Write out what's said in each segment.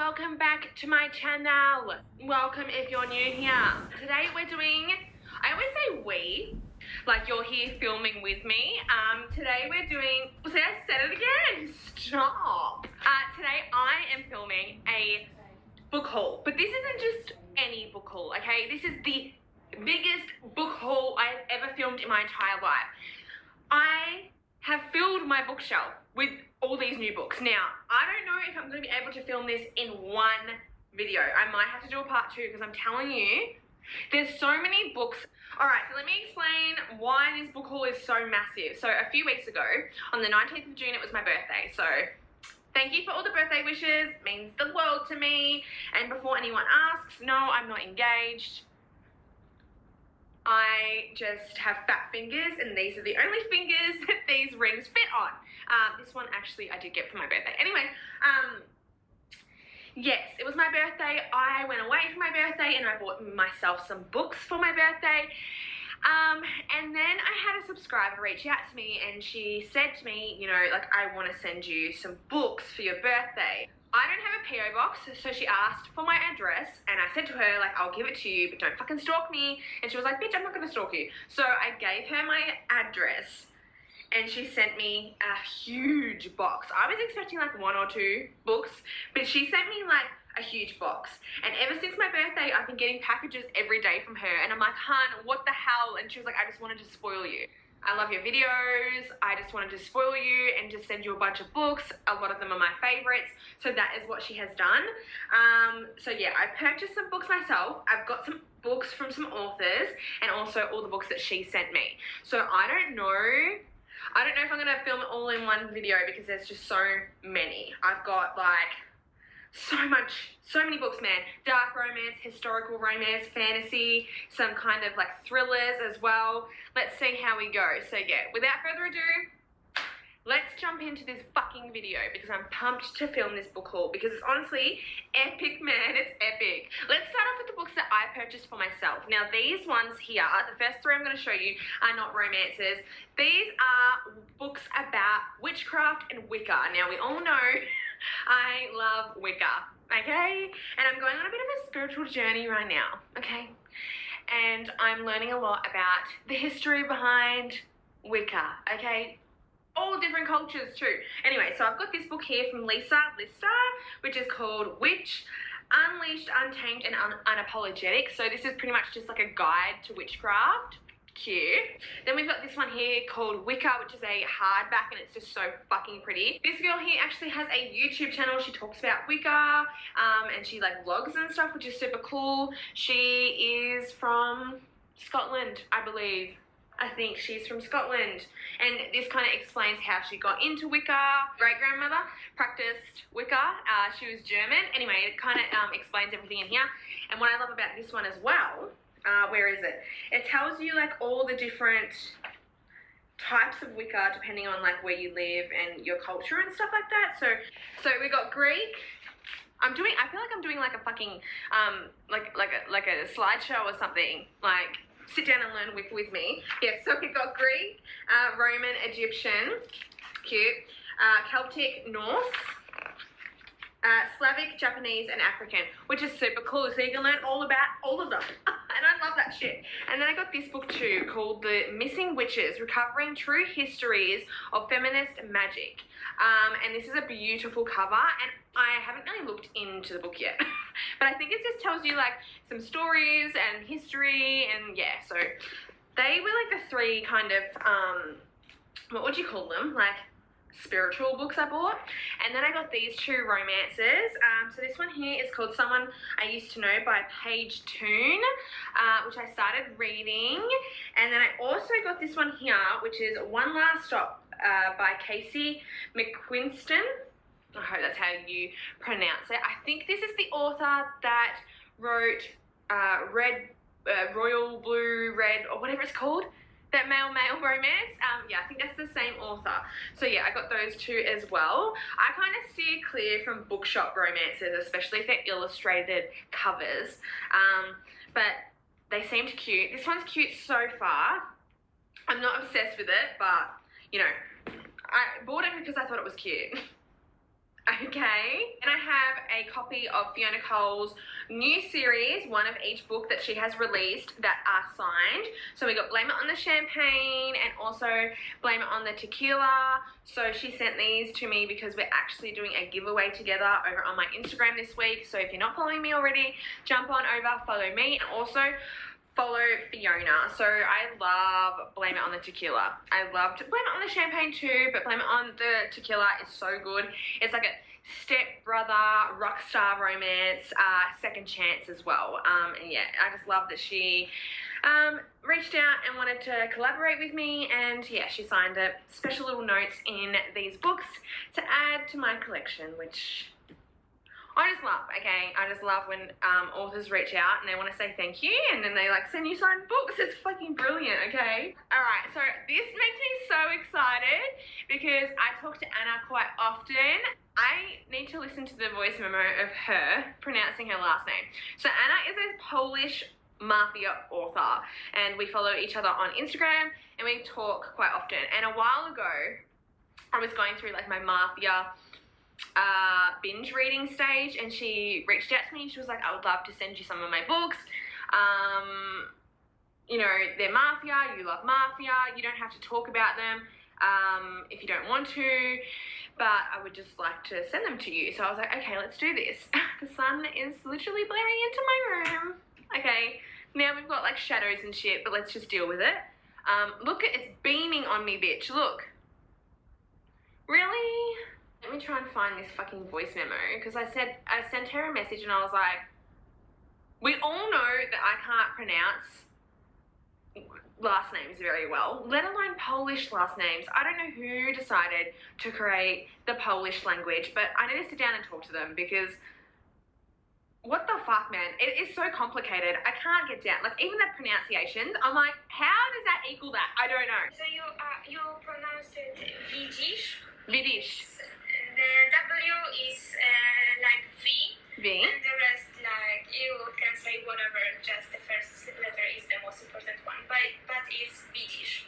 welcome back to my channel. Welcome if you're new here. Today we're doing, I always say we, like you're here filming with me. Today we're doing, see I said it again, stop. Today I am filming a book haul, but this isn't just any book haul, okay? This is the biggest book haul I have ever filmed in my entire life. I have filled my bookshelf with all these new books. Now, I don't know if I'm going to be able to film this in one video. I might have to do a part two because I'm telling you, there's so many books. Alright, so let me explain why this book haul is so massive. So a few weeks ago, on the 19th of June, it was my birthday. So thank you for all the birthday wishes. It means the world to me. And before anyone asks, no, I'm not engaged. I just have fat fingers and these are the only fingers that these rings fit on. This one actually I did get for my birthday. Anyway, yes, it was my birthday. I went away for my birthday and I bought myself some books for my birthday. And then I had a subscriber reach out to me and she said to me, you know, like, I want to send you some books for your birthday. I don't have a PO box, so she asked for my address and I said to her, like, I'll give it to you, but don't fucking stalk me. And she was like, bitch, I'm not gonna stalk you. So I gave her my address and she sent me a huge box. I was expecting like one or two books, but she sent me like a huge box. And ever since my birthday, I've been getting packages every day from her and I'm like, hun, what the hell? And she was like, I just wanted to spoil you. I love your videos, I just wanted to spoil you and just send you a bunch of books. A lot of them are my favorites, so that is what she has done. So yeah, I purchased some books myself. I've got some books from some authors and also all the books that she sent me. So I don't know if I'm gonna film it all in one video because there's just so many. I've got like so many books, man. Dark romance, historical romance, fantasy, some kind of like thrillers as well. Let's see how we go. So yeah, without further ado, let's jump into this fucking video because I'm pumped to film this book haul because it's honestly epic, man. It's epic. Let's start off with the books that I purchased for myself. Now these ones here, the first three I'm going to show you are not romances. These are books about witchcraft and Wicca. Now we all know I love Wicca, okay? And I'm going on a bit of a spiritual journey right now, okay? And I'm learning a lot about the history behind Wicca, okay? All different cultures too. Anyway, so I've got this book here from Liza, which is called Witch, Unleashed, Untamed, and Unapologetic. So this is pretty much just like a guide to witchcraft. Cute. Then we've got this one here called Wicca, which is a hardback and it's just so fucking pretty. This girl here actually has a YouTube channel. She talks about Wicca and she like vlogs and stuff, which is super cool. She is from Scotland, I believe. I think she's from Scotland. And this kind of explains how she got into Wicca. Great-grandmother practiced Wicca. She was German. Anyway, it kind of explains everything in here. And what I love about this one as well, where is it? It tells you like all the different types of Wicca depending on like where you live and your culture and stuff like that. So we got Greek. I feel like I'm doing like a fucking like a slideshow or something. Like sit down and learn Wicca with me. Yeah, so we've got Greek, Roman, Egyptian, cute, Celtic, Norse, Slavic, Japanese, and African, which is super cool. So you can learn all about all of them. And I love that shit. And then I got this book too called The Missing Witches, Recovering True Histories of Feminist Magic. And this is a beautiful cover and I haven't really looked into the book yet. But I think it just tells you like some stories and history and yeah, so they were like the three kind of, what would you call them? Like spiritual books I bought. And then I got these two romances. So this one here is called Someone I Used to Know by Paige Toon, which I started reading. And then I also got this one here, which is One Last Stop by Casey McQuiston. I hope that's how you pronounce it. I think this is the author that wrote Royal Blue Red or whatever it's called. That male romance. Yeah, I think that's the same author. So yeah, I got those two as well. I kind of steer clear from bookshop romances, especially if they're illustrated covers. But they seemed cute. This one's cute so far. I'm not obsessed with it, but you know, I bought it because I thought it was cute. Okay, and I have a copy of Fiona Cole's new series, one of each book that she has released that are signed. So we got Blame It on the Champagne and also Blame It on the Tequila. So she sent these to me because we're actually doing a giveaway together over on my Instagram this week. So if you're not following me already, jump on over, follow me, and also follow Fiona. So I love Blame It on the Tequila. I loved Blame It on the Champagne too, but Blame It on the Tequila is so good. It's like a step-brother, rock star romance, second chance as well. And yeah, I just love that she reached out and wanted to collaborate with me, and yeah, she signed it. Special little notes in these books to add to my collection, which I just love, okay? I just love when authors reach out and they want to say thank you and then they like send you signed books. It's fucking brilliant, okay? Alright, so this makes me so excited because I talk to Anna quite often. I need to listen to the voice memo of her pronouncing her last name. So Anna is a Polish mafia author and we follow each other on Instagram and we talk quite often. And a while ago, I was going through like my mafia binge reading stage and she reached out to me. She was like, I would love to send you some of my books. You know, they're mafia, you love mafia, you don't have to talk about them if you don't want to, but I would just like to send them to you. So I was like, okay, let's do this. The sun is literally blaring into my room. Okay, now we've got like shadows and shit, but let's just deal with it. Look, it's beaming on me, bitch, look. Really? Let me try and find this fucking voice memo because I sent her a message and I was like, we all know that I can't pronounce last names very well, let alone Polish last names. I don't know who decided to create the Polish language, but I need to sit down and talk to them because what the fuck, man? It is so complicated. I can't get down. Like, even the pronunciations, I'm like, how does that equal that? I don't know. So you pronounce it Widzisz? Widzisz. The W is like V. V. And the rest, like, you can say whatever, just the first letter is the most important one. But it's Widzisz.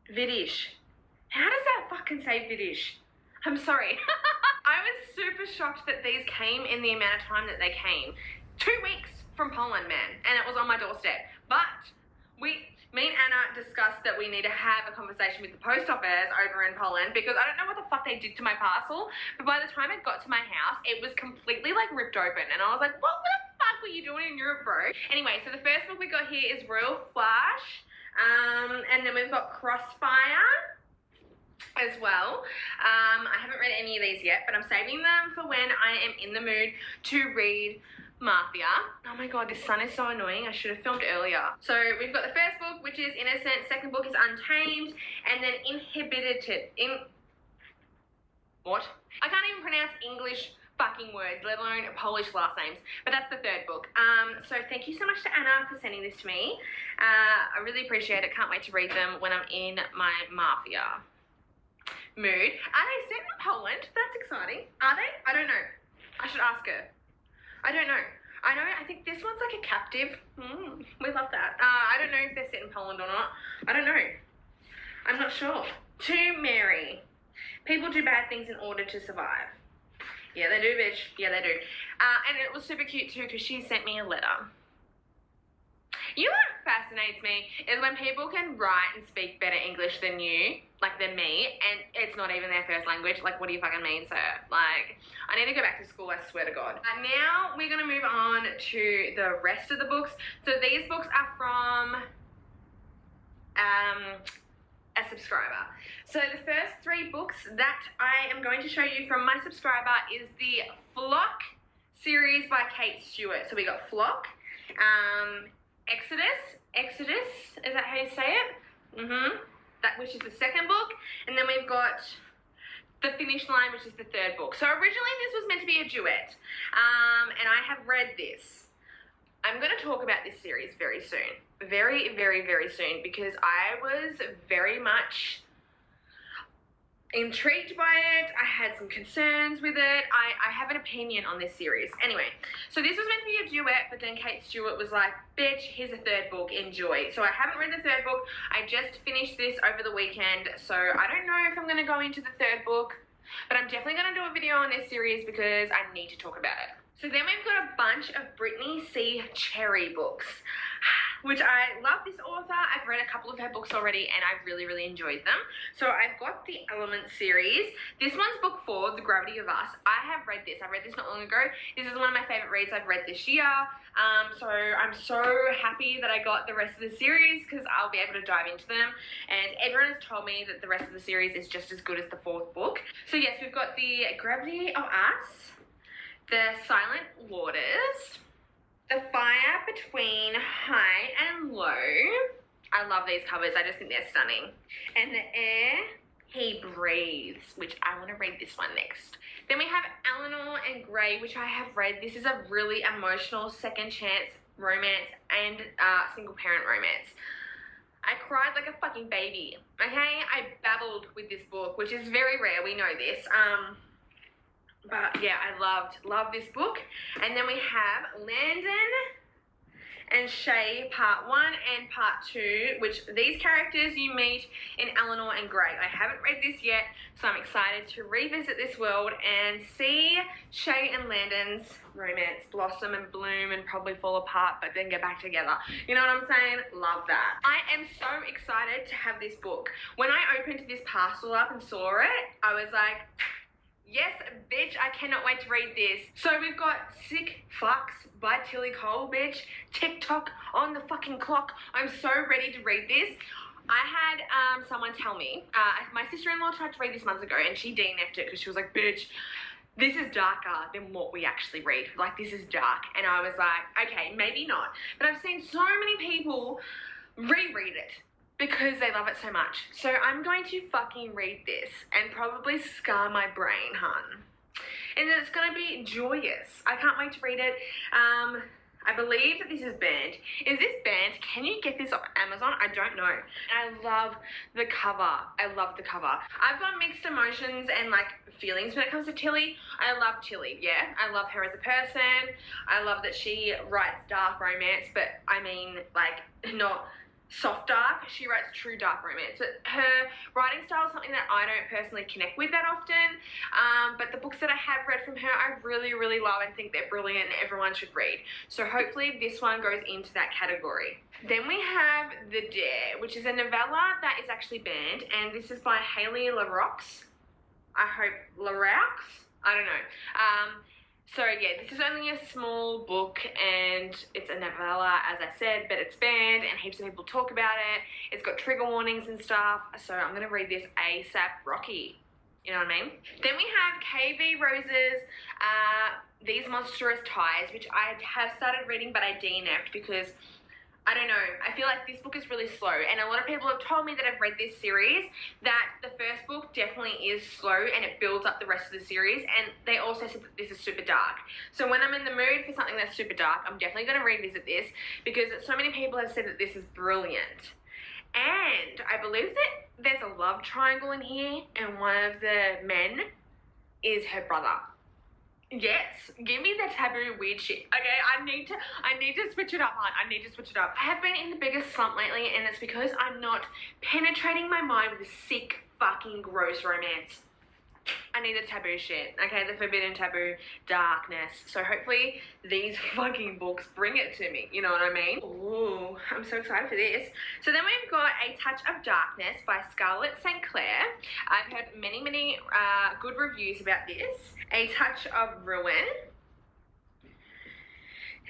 Widzisz. How does that fucking say Widzisz? I'm sorry. I was super shocked that these came in the amount of time that they came. 2 weeks from Poland, man. And it was on my doorstep. But me and Anna discussed that we need to have a conversation with the post office over in Poland because I don't know what the fuck they did to my parcel, but by the time it got to my house, it was completely like ripped open and I was like, what the fuck were you doing in Europe, bro? Anyway, so the first book we got here is Royal Flash, and then we've got Crossfire as well. I haven't read any of these yet, but I'm saving them for when I am in the mood to read mafia. Oh my god, this sun is so annoying. I should have filmed earlier. So we've got the first book, which is Innocent. Second book is Untamed, and then what? I can't even pronounce English fucking words, let alone Polish last names. But that's the third book. So thank you so much to Anna for sending this to me. I really appreciate it. Can't wait to read them when I'm in my mafia mood. Are they set in Poland? That's exciting. Are they? I don't know. I should ask her. I don't know. I think this one's like a captive. We love that. I don't know if they're set in Poland or not. I don't know. I'm not sure. To Mary. People do bad things in order to survive. Yeah, they do, bitch. Yeah, they do. And it was super cute too because she sent me a letter. You know what fascinates me is when people can write and speak better English than you, like than me, and it's not even their first language. Like, what do you fucking mean, sir? Like, I need to go back to school, I swear to God. Now we're gonna move on to the rest of the books. So these books are from a subscriber. So the first 3 books that I am going to show you from my subscriber is the Flock series by Kate Stewart. So we got Flock, Exodus, is that how you say it? That, which is the second book, and then we've got The Finish Line, which is the third book. So originally this was meant to be a duet, and I have read this. I'm going to talk about this series very soon, very, very, very soon, because I was very much intrigued by it. I had some concerns with it. I have an opinion on this series. Anyway, so this was meant to be a duet, but then Kate Stewart was like, bitch, here's a third book, enjoy. So I haven't read the third book. I just finished this over the weekend, so I don't know if I'm going to go into the third book. but I'm definitely going to do a video on this series because I need to talk about it. So then we've got a bunch of Brittany C. Cherry books, which I love this author. I've read a couple of her books already and I really, really enjoyed them. So I've got the Element series. This one's book 4, The Gravity of Us. I have read this. I read this not long ago. This is one of my favorite reads I've read this year. So I'm so happy that I got the rest of the series because I'll be able to dive into them. And everyone has told me that the rest of the series is just as good as the 4th book. So yes, we've got The Gravity of Us, The Silent Waters, The Fire Between High and Low. I love these covers. I just think they're stunning. And The Air He Breathes, which I want to read this one next. Then we have Eleanor and Gray, which I have read. This is a really emotional second chance romance and single parent romance. I cried like a fucking baby, okay? I babbled with this book, which is very rare. We know this. But yeah, I loved this book. And then we have Landon and Shay Part 1 and Part 2, which these characters you meet in Eleanor and Gray. I haven't read this yet, so I'm excited to revisit this world and see Shay and Landon's romance blossom and bloom and probably fall apart but then get back together. You know what I'm saying? Love that. I am so excited to have this book. When I opened this parcel up and saw it, I was like, yes, bitch, I cannot wait to read this. So we've got Sick Fucks by Tilly Cole, bitch. TikTok on the fucking clock. I'm so ready to read this. I had someone tell me, my sister-in-law tried to read this months ago and she DNF'd it because she was like, bitch, this is darker than what we actually read. Like, this is dark. And I was like, okay, maybe not. But I've seen so many people reread it because they love it so much. So I'm going to fucking read this and probably scar my brain, hun. And then it's gonna be joyous. I can't wait to read it. I believe that this is banned. Is this banned? Can you get this on Amazon? I don't know. I love the cover. I love the cover. I've got mixed emotions and like feelings when it comes to Tilly. I love Tilly, yeah. I love her as a person. I love that she writes dark romance, but I mean like not soft dark. She writes true dark romance, but her writing style is something that I don't personally connect with that often, but the books that I have read from her I really, really love and think they're brilliant and everyone should read. So hopefully this one goes into that category. Then we have The Dare, which is a novella that is actually banned, and this is by Haley LaRoux. I hope LaRoux? I don't know. So yeah, this is only a small book and it's a novella, as I said, but it's banned and heaps of people talk about it. It's got trigger warnings and stuff, so I'm gonna read this ASAP Rocky. You know what I mean? Then we have KV Rose's These Monstrous Ties, which I have started reading, but I DNF'd because I don't know, I feel like this book is really slow, and a lot of people have told me that have read this series that the first book definitely is slow and it builds up the rest of the series, and they also said that this is super dark. So when I'm in the mood for something that's super dark, I'm definitely going to revisit this because so many people have said that this is brilliant. And I believe that there's a love triangle in here, and one of the men is her brother. Yes, give me the taboo weird shit. Okay, I need to switch it up, hon. I need to switch it up. I have been in the biggest slump lately, and it's because I'm not penetrating my mind with sick, fucking gross romance. I need the taboo shit, okay, the forbidden taboo darkness. So hopefully these fucking books bring it to me, you know what I mean? Ooh, I'm so excited for this. So then we've got A Touch of Darkness by Scarlett Sinclair. I've heard many, many good reviews about this. A Touch of Ruin.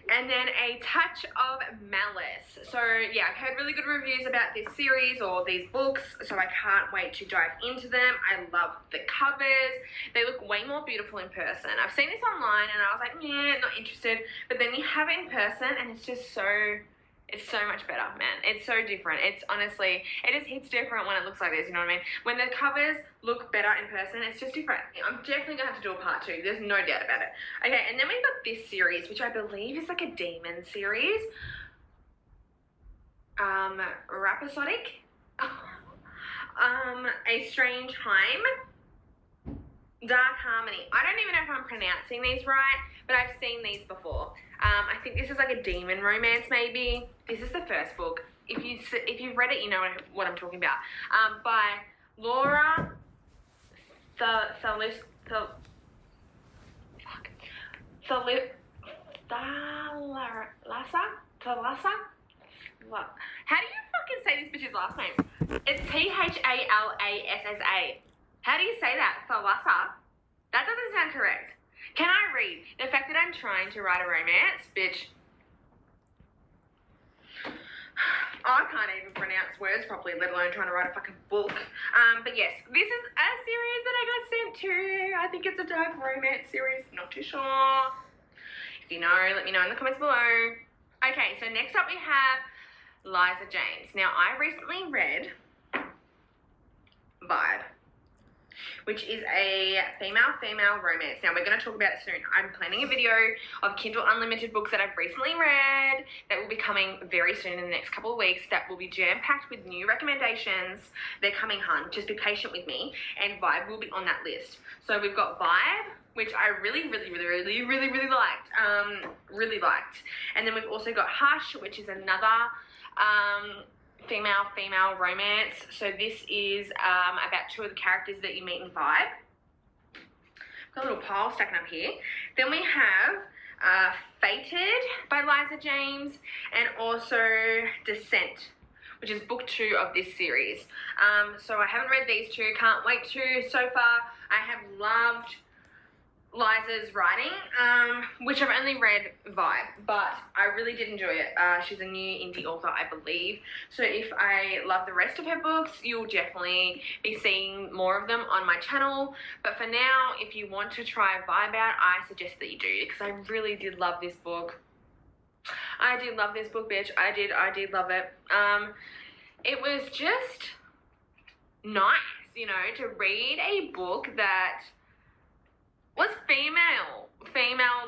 And then A Touch of Malice. So yeah, I've heard really good reviews about this series or these books, so I can't wait to dive into them. I love the covers. They look way more beautiful in person. I've seen this online and I was like, yeah, not interested. But then you have it in person and it's just it's so much better, man. It's so different. It's honestly, it just hits different when it looks like this, you know what I mean? When the covers look better in person, it's just different. I'm definitely gonna have to do a part 2. There's no doubt about it. Okay, and then we've got this series, which I believe is like a demon series. Rhapsodic? A Strange Time. Dark Harmony. I don't even know if I'm pronouncing these right, but I've seen these before. I think this is like a demon romance, maybe. This is the first book. If you've read it, you know what I'm talking about. By Laura Thalassa? What? How do you fucking say this bitch's last name? It's Thallassa. How do you say that? Thalassa? That doesn't sound correct. Can I read? The fact that I'm trying to write a romance, bitch. I can't even pronounce words properly, let alone trying to write a fucking book. But yes, this is a series that I got sent to. I think it's a dark romance series. Not too sure. If you know, let me know in the comments below. Okay, so next up we have Liza James. Now, I recently read Vibe, which is a female romance. Now, we're going to talk about it soon. I'm planning a video of Kindle Unlimited books that I've recently read that will be coming very soon in the next couple of weeks that will be jam-packed with new recommendations. They're coming, hun. Just be patient with me. And Vibe will be on that list. So we've got Vibe, which I really liked. Really liked. And then we've also got Hush, which is another female romance. So this is about two of the characters that you meet in Vibe. Got a little pile stacking up here. Then we have Fated by Liza James, and also Descent, which is book 2 of this series. So I haven't read these two, can't wait to. So far, I have loved Liza's writing, which I've only read Vibe, but I really did enjoy it. She's a new indie author, I believe. So if I love the rest of her books, you'll definitely be seeing more of them on my channel. But for now, if you want to try Vibe out, I suggest that you do, because I really did love this book. I did love this book, bitch. I did love it. It was just nice, you know, to read a book that was female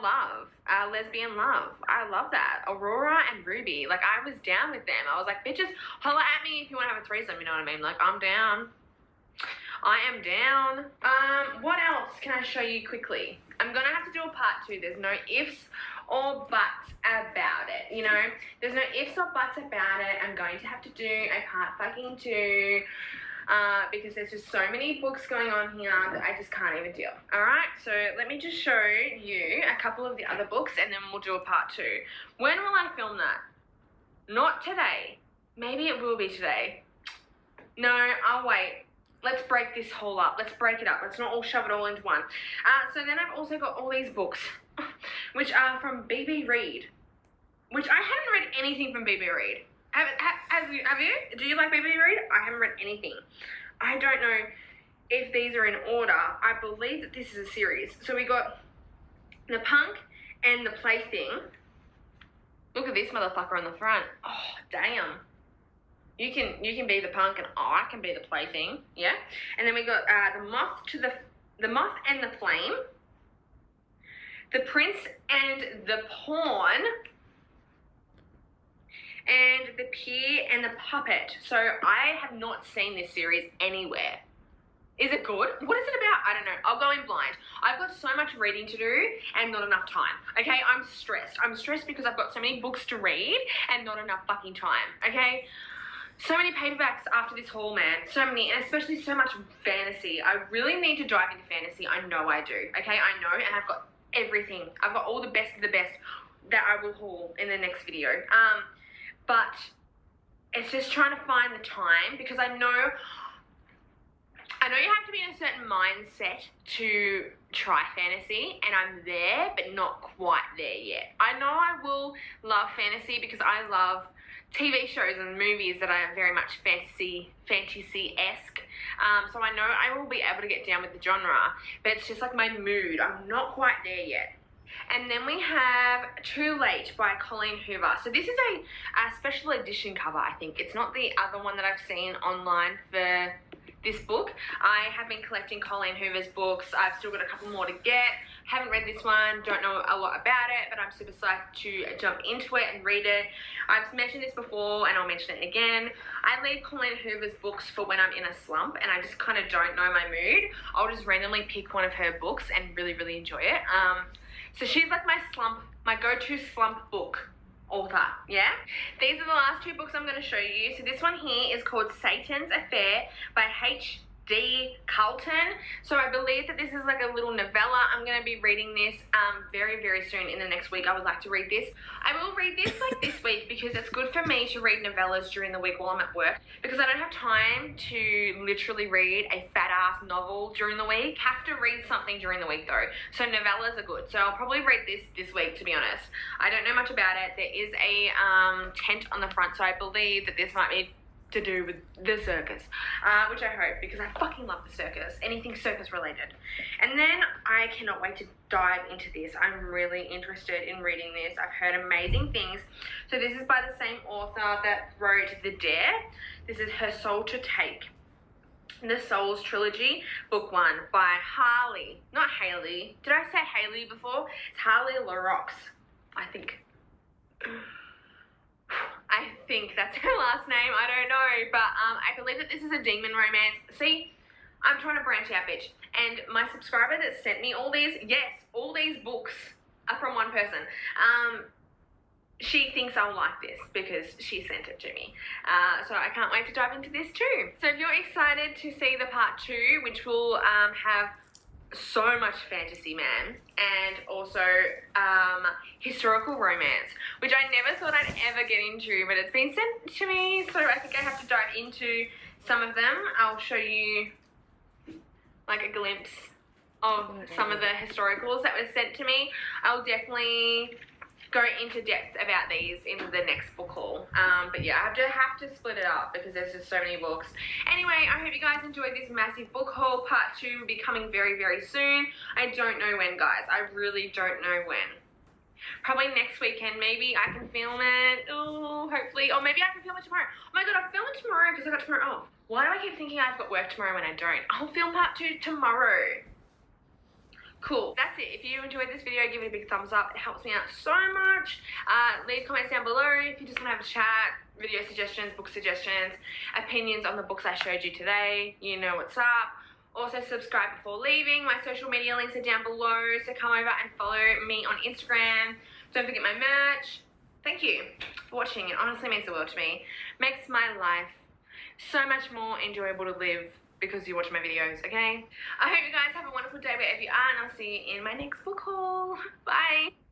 love, lesbian love. I love that. Aurora and Ruby, like, I was down with them. I was like, bitches, holla at me if you want to have a threesome, you know what I mean? Like, I'm down. I am down. What else can I show you quickly? I'm gonna have to do a part 2. There's no ifs or buts about it, you know? There's no ifs or buts about it. I'm going to have to do a part fucking 2. Because there's just so many books going on here that I just can't even deal. Alright, so let me just show you a couple of the other books and then we'll do a part 2. When will I film that? Not today. Maybe it will be today. No, I'll wait. Let's break this whole up. Let's break it up. Let's not all shove it all into one. So then I've also got all these books, which are from BB Reid, which I haven't read anything from BB Reid. Have you? Do you like BB Reid? I haven't read anything. I don't know if these are in order. I believe that this is a series. So we got The Punk and The Plaything. Look at this motherfucker on the front. Oh, damn. You can be the punk and I can be the plaything. Yeah. And then we got The Moth and the Flame, The Prince and the Pawn, and The Peer and the Puppet. So I have not seen this series anywhere. Is it good? What is it about? I don't know. I'll go in blind. I've got so much reading to do and not enough time. Okay, I'm stressed. I'm stressed because I've got so many books to read and not enough fucking time. Okay? So many paperbacks after this haul, man. So many, and especially so much fantasy. I really need to dive into fantasy. I know I do. Okay, I know, and I've got everything. I've got all the best of the best that I will haul in the next video. But it's just trying to find the time, because I know you have to be in a certain mindset to try fantasy, and I'm there, but not quite there yet. I know I will love fantasy because I love TV shows and movies that are very much fantasy-esque. So I know I will be able to get down with the genre, but it's just like my mood. I'm not quite there yet. And then we have Too Late by Colleen Hoover. So this is a special edition cover, I think. It's not the other one that I've seen online for this book. I have been collecting Colleen Hoover's books. I've still got a couple more to get. Haven't read this one, don't know a lot about it, but I'm super psyched to jump into it and read it. I've mentioned this before and I'll mention it again. I leave Colleen Hoover's books for when I'm in a slump and I just kind of don't know my mood. I'll just randomly pick one of her books and really enjoy it. So she's like my go-to slump book author, yeah? These are the last 2 books I'm going to show you. So this one here is called Satan's Affair by D. Carlton. So I believe that this is like a little novella. I'm going to be reading this very, very soon in the next week. I would like to read this. I will read this like this week because it's good for me to read novellas during the week while I'm at work, because I don't have time to literally read a fat ass novel during the week. Have to read something during the week though. So novellas are good. So I'll probably read this week, to be honest. I don't know much about it. There is a tent on the front, so I believe that this might be to do with the circus, which I hope, because I fucking love the circus, anything circus related. And then I cannot wait to dive into this. I'm really interested in reading this. I've heard amazing things. So this is by the same author that wrote The Dare. This is Her Soul to Take, The Souls Trilogy, Book 1 by Harley, not Haley. Did I say Haley before? It's Harley LaRox, I think. I think that's her last name, I don't know, but I believe that this is a demon romance. See, I'm trying to branch out, bitch. And my subscriber that sent me all these, yes, all these books are from one person. She thinks I'll like this because she sent it to me. So I can't wait to dive into this too. So if you're excited to see the part 2, which will have so much fantasy, man, and also historical romance, which I never thought I'd ever get into, but it's been sent to me, so I think I have to dive into some of them. I'll show you like a glimpse of some of the historicals that were sent to me. I'll definitely go into depth about these in the next book haul. But yeah, I have to split it up because there's just so many books. Anyway, I hope you guys enjoyed this massive book haul. Part 2 will be coming very, very soon. I don't know when, guys. I really don't know when. Probably next weekend, maybe I can film it. Oh, hopefully. Or maybe I can film it tomorrow. Oh my god, I'll film it tomorrow because I got tomorrow off. Why do I keep thinking I've got work tomorrow when I don't? I'll film part 2 tomorrow. Cool, that's it. If you enjoyed this video, give it a big thumbs up. It helps me out so much. Leave comments down below if you just want to have a chat, video suggestions, book suggestions, opinions on the books I showed you today. You know what's up. Also, subscribe before leaving. My social media links are down below, so come over and follow me on Instagram. Don't forget my merch. Thank you for watching. It honestly means the world to me. Makes my life so much more enjoyable to live because you watch my videos, okay? I hope you guys have a wonderful day wherever you are, and I'll see you in my next book haul. Bye!